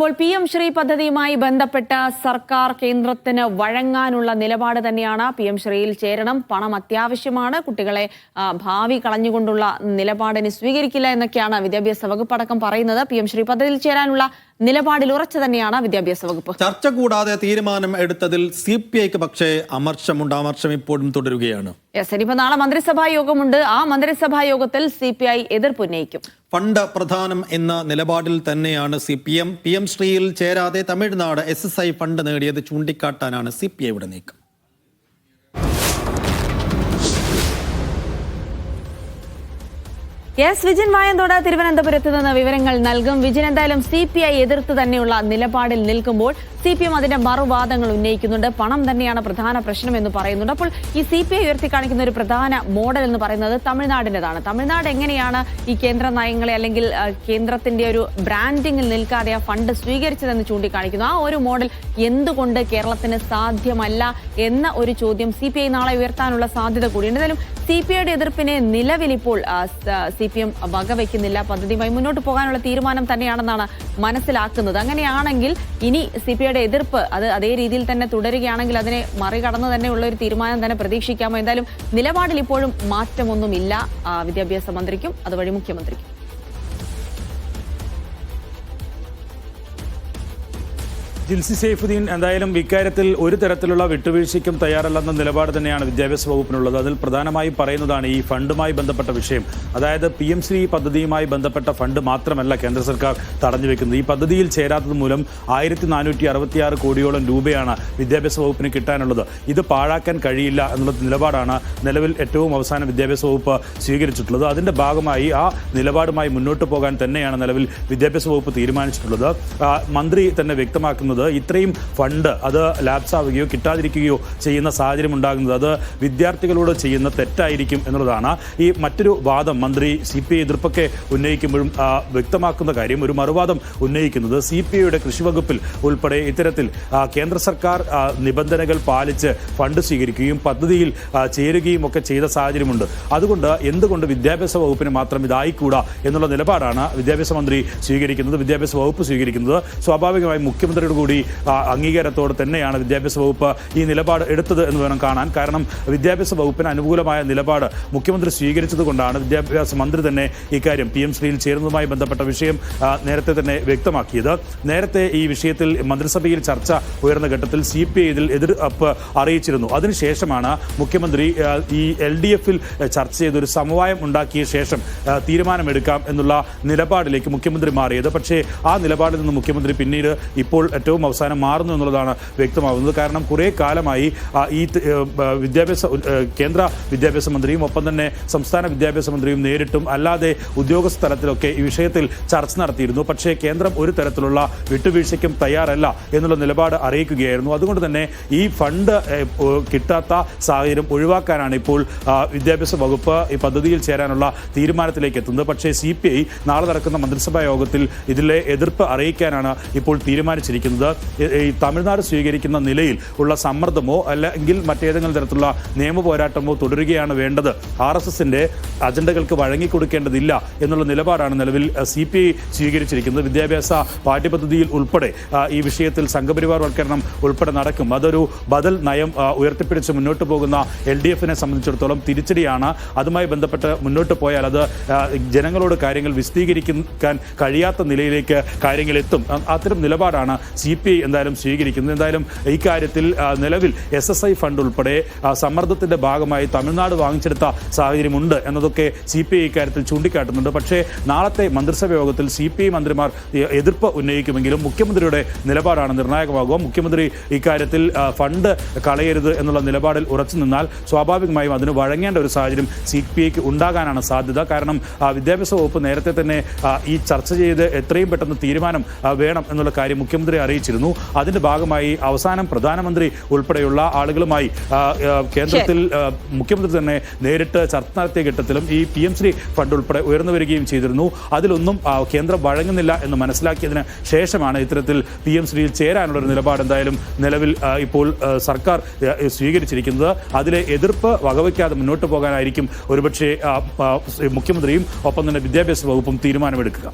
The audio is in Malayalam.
ഇപ്പോൾ PM ശ്രീ പദ്ധതിയുമായി ബന്ധപ്പെട്ട സർക്കാർ കേന്ദ്രത്തിന് വഴങ്ങാനുള്ള നിലപാട് തന്നെയാണ്. PM ശ്രീയിൽ ചേരണം, പണം അത്യാവശ്യമാണ്, കുട്ടികളെ ഭാവി കളഞ്ഞുകൊണ്ടുള്ള നിലപാടിന് സ്വീകരിക്കില്ല എന്നൊക്കെയാണ് വിദ്യാഭ്യാസ വകുപ്പ് അടക്കം പറയുന്നത്. PM ശ്രീ പദ്ധതിയിൽ ചേരാനുള്ള നിലപാടിൽ ഉറച്ചു തന്നെയാണ് വിദ്യാഭ്യാസ വകുപ്പ്. ചർച്ച കൂടാതെ തീരുമാനം എടുത്തതിൽ CPIക്ക് പക്ഷേ അമർഷമുണ്ട്. അമർഷം ഇപ്പോഴും തുടരുകയാണ്. ഇനിയിപ്പോ നാളെ മന്ത്രിസഭാ യോഗമുണ്ട്. ആ മന്ത്രിസഭാ യോഗത്തിൽ CPI എതിർപ്പുന്നയിക്കും. ഫണ്ട് പ്രധാനം എന്ന നിലപാടിൽ തന്നെയാണ് CPM. PM ശ്രീയിൽ ചേരാതെ തമിഴ്നാട് SSI ഫണ്ട് നേടിയത് ചൂണ്ടിക്കാട്ടാനാണ് CPIയുടെ നീക്കം. വിജിൻ വായന്തോട് തിരുവനന്തപുരത്ത് നിന്ന് വിവരങ്ങൾ നൽകും. വിജിൻ, എന്തായാലും CPI എതിർത്ത് തന്നെയുള്ള നിലപാടിൽ നിൽക്കുമ്പോൾ CPM അതിന്റെ മറുവാദങ്ങൾ ഉന്നയിക്കുന്നുണ്ട്. പണം തന്നെയാണ് പ്രധാന പ്രശ്നം എന്ന് പറയുന്നുണ്ട്. അപ്പോൾ ഈ CPI ഉയർത്തിക്കാണിക്കുന്ന ഒരു പ്രധാന മോഡൽ എന്ന് പറയുന്നത് തമിഴ്നാടിൻ്റെതാണ്. തമിഴ്നാട് എങ്ങനെയാണ് ഈ കേന്ദ്ര നയങ്ങളെ അല്ലെങ്കിൽ കേന്ദ്രത്തിന്റെ ഒരു ബ്രാൻഡിങ്ങിൽ നിൽക്കാതെ ആ ഫണ്ട് സ്വീകരിച്ചതെന്ന് ചൂണ്ടിക്കാണിക്കുന്നു. ആ ഒരു മോഡൽ എന്തുകൊണ്ട് കേരളത്തിന് സാധ്യമല്ല എന്ന ഒരു ചോദ്യം CPI നാളെ ഉയർത്താനുള്ള സാധ്യത കൂടിയുണ്ട്. എന്തായാലും CPIയുടെ എതിർപ്പിനെ നിലവിൽ ഇപ്പോൾ CPM വകവയ്ക്കുന്നില്ല. പദ്ധതിയുമായി മുന്നോട്ട് പോകാനുള്ള തീരുമാനം തന്നെയാണെന്നാണ് മനസ്സിലാക്കുന്നത്. അങ്ങനെയാണെങ്കിൽ ഇനി CPIയുടെ എതിർപ്പ് അത് അതേ രീതിയിൽ തന്നെ തുടരുകയാണെങ്കിൽ അതിനെ മറികടന്ന് തന്നെയുള്ള ഒരു തീരുമാനം തന്നെ പ്രതീക്ഷിക്കാമോ? എന്തായാലും നിലപാടിൽ ഇപ്പോഴും മാറ്റമൊന്നുമില്ല വിദ്യാഭ്യാസ മന്ത്രിക്കും അതുവഴി മുഖ്യമന്ത്രിക്കും. ജിൽസി സൈഫുദ്ദീൻ എന്തായാലും ഇക്കാര്യത്തിൽ ഒരു തരത്തിലുള്ള വിട്ടുവീഴ്ചയ്ക്കും തയ്യാറല്ലെന്ന നിലപാട് തന്നെയാണ് വിദ്യാഭ്യാസ വകുപ്പിനുള്ളത്. അതിൽ പ്രധാനമായും പറയുന്നതാണ് ഈ ഫണ്ടുമായി ബന്ധപ്പെട്ട വിഷയം. അതായത് PM ശ്രീ പദ്ധതിയുമായി ബന്ധപ്പെട്ട ഫണ്ട് മാത്രമല്ല കേന്ദ്ര സർക്കാർ തടഞ്ഞു വെക്കുന്നത്. ഈ പദ്ധതിയിൽ ചേരാത്തത് മൂലം 1466 കോടിയോളം രൂപയാണ് വിദ്യാഭ്യാസ വകുപ്പിന് കിട്ടാനുള്ളത്. ഇത് പാഴാക്കാൻ കഴിയില്ല എന്നുള്ള നിലപാടാണ് നിലവിൽ ഏറ്റവും അവസാനം വിദ്യാഭ്യാസ വകുപ്പ് സ്വീകരിച്ചിട്ടുള്ളത്. അതിന്റെ ഭാഗമായി ആ നിലപാടുമായി മുന്നോട്ട് പോകാൻ തന്നെയാണ് നിലവിൽ വിദ്യാഭ്യാസ വകുപ്പ് തീരുമാനിച്ചിട്ടുള്ളത്. മന്ത്രി തന്നെ വ്യക്തമാക്കുന്നത് ഇത്രയും ഫണ്ട് അത് ലാപ്സ് ആവുകയോ കിട്ടാതിരിക്കുകയോ ചെയ്യുന്ന സാഹചര്യം ഉണ്ടാകുന്നത് അത് വിദ്യാർത്ഥികളോട് ചെയ്യുന്ന തെറ്റായിരിക്കും എന്നുള്ളതാണ്. ഈ മറ്റൊരു വാദം മന്ത്രി CPI എതിർപ്പൊക്കെ ഉന്നയിക്കുമ്പോഴും വ്യക്തമാക്കുന്ന കാര്യം, ഒരു മറുവാദം ഉന്നയിക്കുന്നത് CPIയുടെ കൃഷിവകുപ്പിൽ ഉൾപ്പെടെ ഇത്തരത്തിൽ കേന്ദ്ര സർക്കാർ നിബന്ധനകൾ പാലിച്ച് ഫണ്ട് സ്വീകരിക്കുകയും പദ്ധതിയിൽ ചേരുകയും ഒക്കെ ചെയ്ത സാഹചര്യമുണ്ട്. അതുകൊണ്ട് എന്തുകൊണ്ട് വിദ്യാഭ്യാസ വകുപ്പിന് മാത്രം ഇതായിക്കൂടാ എന്നുള്ള നിലപാടാണ് വിദ്യാഭ്യാസ മന്ത്രി സ്വീകരിക്കുന്നത്, വിദ്യാഭ്യാസ വകുപ്പ് സ്വീകരിക്കുന്നത്. സ്വാഭാവികമായും മുഖ്യമന്ത്രിയുടെ കൂടി അംഗീകാരത്തോടെ തന്നെയാണ് വിദ്യാഭ്യാസ വകുപ്പ് ഈ നിലപാട് എടുത്തത് എന്ന് വേണം കാണാൻ. കാരണം വിദ്യാഭ്യാസ വകുപ്പിന് അനുകൂലമായ നിലപാട് മുഖ്യമന്ത്രി സ്വീകരിച്ചത് കൊണ്ടാണ് വിദ്യാഭ്യാസ മന്ത്രി തന്നെ ഇക്കാര്യം PM ശ്രീയിൽ ചേരുന്നതുമായി ബന്ധപ്പെട്ട വിഷയം നേരത്തെ തന്നെ വ്യക്തമാക്കിയത്. നേരത്തെ ഈ വിഷയത്തിൽ മന്ത്രിസഭയിൽ ചർച്ച ഉയർന്ന ഘട്ടത്തിൽ CPI ഇതിൽ എതിർപ്പ് അറിയിച്ചിരുന്നു. അതിനുശേഷമാണ് മുഖ്യമന്ത്രി ഈ LDF-ൽ ചർച്ച ചെയ്ത് ഒരു സമവായം ഉണ്ടാക്കിയ ശേഷം തീരുമാനമെടുക്കാം എന്നുള്ള നിലപാടിലേക്ക് മുഖ്യമന്ത്രി മാറിയത്. പക്ഷേ ആ നിലപാടിൽ നിന്ന് മുഖ്യമന്ത്രി പിന്നീട് ഇപ്പോൾ ഏറ്റവും അവസാനം മാറുന്നു എന്നുള്ളതാണ് വ്യക്തമാകുന്നത്. കാരണം കുറേ കാലമായി ഈ കേന്ദ്ര വിദ്യാഭ്യാസ മന്ത്രിയും ഒപ്പം തന്നെ സംസ്ഥാന വിദ്യാഭ്യാസ മന്ത്രിയും നേരിട്ടും അല്ലാതെ ഉദ്യോഗസ്ഥ തലത്തിലൊക്കെ ഈ വിഷയത്തിൽ ചർച്ച നടത്തിയിരുന്നു. പക്ഷേ കേന്ദ്രം ഒരു തരത്തിലുള്ള വിട്ടുവീഴ്ചയ്ക്കും തയ്യാറല്ല എന്നുള്ള നിലപാട് അറിയിക്കുകയായിരുന്നു. അതുകൊണ്ട് തന്നെ ഈ ഫണ്ട് കിട്ടാത്ത സാഹചര്യം ഒഴിവാക്കാനാണ് ഇപ്പോൾ വിദ്യാഭ്യാസ വകുപ്പ് ഈ പദ്ധതിയിൽ ചേരാനുള്ള തീരുമാനത്തിലേക്ക് എത്തുന്നത്. പക്ഷേ CPI നാളെ നടക്കുന്ന മന്ത്രിസഭാ യോഗത്തിൽ ഇതിലെ എതിർപ്പ് അറിയിക്കാനാണ് ഇപ്പോൾ തീരുമാനിച്ചിരിക്കുന്നത്. ഈ തമിഴ്നാട് സ്വീകരിക്കുന്ന നിലയിൽ ഉള്ള സമ്മർദ്ദമോ അല്ലെങ്കിൽ മറ്റേതെങ്കിലും തരത്തിലുള്ള നിയമ പോരാട്ടമോ തുടരുകയാണ് വേണ്ടത്. RSSന്റെ അജണ്ടകൾക്ക് വഴങ്ങിക്കൊടുക്കേണ്ടതില്ല എന്നുള്ള നിലപാടാണ് നിലവിൽ CPI സ്വീകരിച്ചിരിക്കുന്നത്. വിദ്യാഭ്യാസ പാഠ്യപദ്ധതിയിൽ ഉൾപ്പെടെ ഈ വിഷയത്തിൽ സംഘപരിവാർവൽക്കരണം ഉൾപ്പെടെ നടക്കും. അതൊരു ബദൽ നയം ഉയർത്തിപ്പിടിച്ച് മുന്നോട്ട് പോകുന്ന LDF-നെ സംബന്ധിച്ചിടത്തോളം തിരിച്ചടിയാണ്. അതുമായി ബന്ധപ്പെട്ട് മുന്നോട്ട് പോയാൽ അത് ജനങ്ങളോട് കാര്യങ്ങൾ വിശദീകരിക്കാൻ കഴിയാത്ത നിലയിലേക്ക് കാര്യങ്ങൾ എത്തും. അത്തരം നിലപാടാണ് CPI എന്തായാലും സ്വീകരിക്കുന്നത്. എന്തായാലും ഇക്കാര്യത്തിൽ നിലവിൽ SSI ഫണ്ട് ഉൾപ്പെടെ സമ്മർദ്ദത്തിന്റെ ഭാഗമായി തമിഴ്നാട് വാങ്ങിച്ചെടുത്ത സാഹചര്യമുണ്ട് എന്നതൊക്കെ CPI ഇക്കാര്യത്തിൽ ചൂണ്ടിക്കാട്ടുന്നുണ്ട്. പക്ഷേ നാളത്തെ മന്ത്രിസഭാ യോഗത്തിൽ CPI മന്ത്രിമാർ എതിർപ്പ് ഉന്നയിക്കുമെങ്കിലും മുഖ്യമന്ത്രിയുടെ നിലപാടാണ് നിർണായകമാകുക. മുഖ്യമന്ത്രി ഇക്കാര്യത്തിൽ ഫണ്ട് കളയരുത് എന്നുള്ള നിലപാടിൽ ഉറച്ചു നിന്നാൽ സ്വാഭാവികമായും അതിന് വഴങ്ങേണ്ട ഒരു സാഹചര്യം CPIക്ക് ഉണ്ടാകാനാണ് സാധ്യത. കാരണം വിദ്യാഭ്യാസ വകുപ്പ് നേരത്തെ തന്നെ ഈ ചർച്ച ചെയ്ത് എത്രയും പെട്ടെന്ന് തീരുമാനം വേണം എന്നുള്ള കാര്യം മുഖ്യമന്ത്രി അറിയിച്ചിരുന്നു. അതിന്റെ ഭാഗമായി അവസാനം പ്രധാനമന്ത്രി ഉൾപ്പെടെയുള്ള ആളുകളുമായി കേന്ദ്രത്തിൽ മുഖ്യമന്ത്രി തന്നെ നേരിട്ട് ചർച്ച നടത്തിയ ഘട്ടത്തിലും ഈ PM ശ്രീ ഫണ്ട് ഉൾപ്പെടെ ഉയർന്നു വരികയും ചെയ്തിരുന്നു. അതിലൊന്നും കേന്ദ്രം വഴങ്ങുന്നില്ല എന്ന് മനസ്സിലാക്കിയതിന് ശേഷമാണ് ഇത്തരത്തിൽ PM ശ്രീയിൽ ചേരാനുള്ള ഒരു നിലപാട് എന്തായാലും നിലവിൽ ഇപ്പോൾ സർക്കാർ സ്വീകരിച്ചിരിക്കുന്നത്. അതിലെ എതിർപ്പ് വകവയ്ക്കാതെ മുന്നോട്ട് പോകാനായിരിക്കും ഒരുപക്ഷെ മുഖ്യമന്ത്രിയും ഒപ്പം തന്നെ വിദ്യാഭ്യാസ വകുപ്പും തീരുമാനമെടുക്കുക.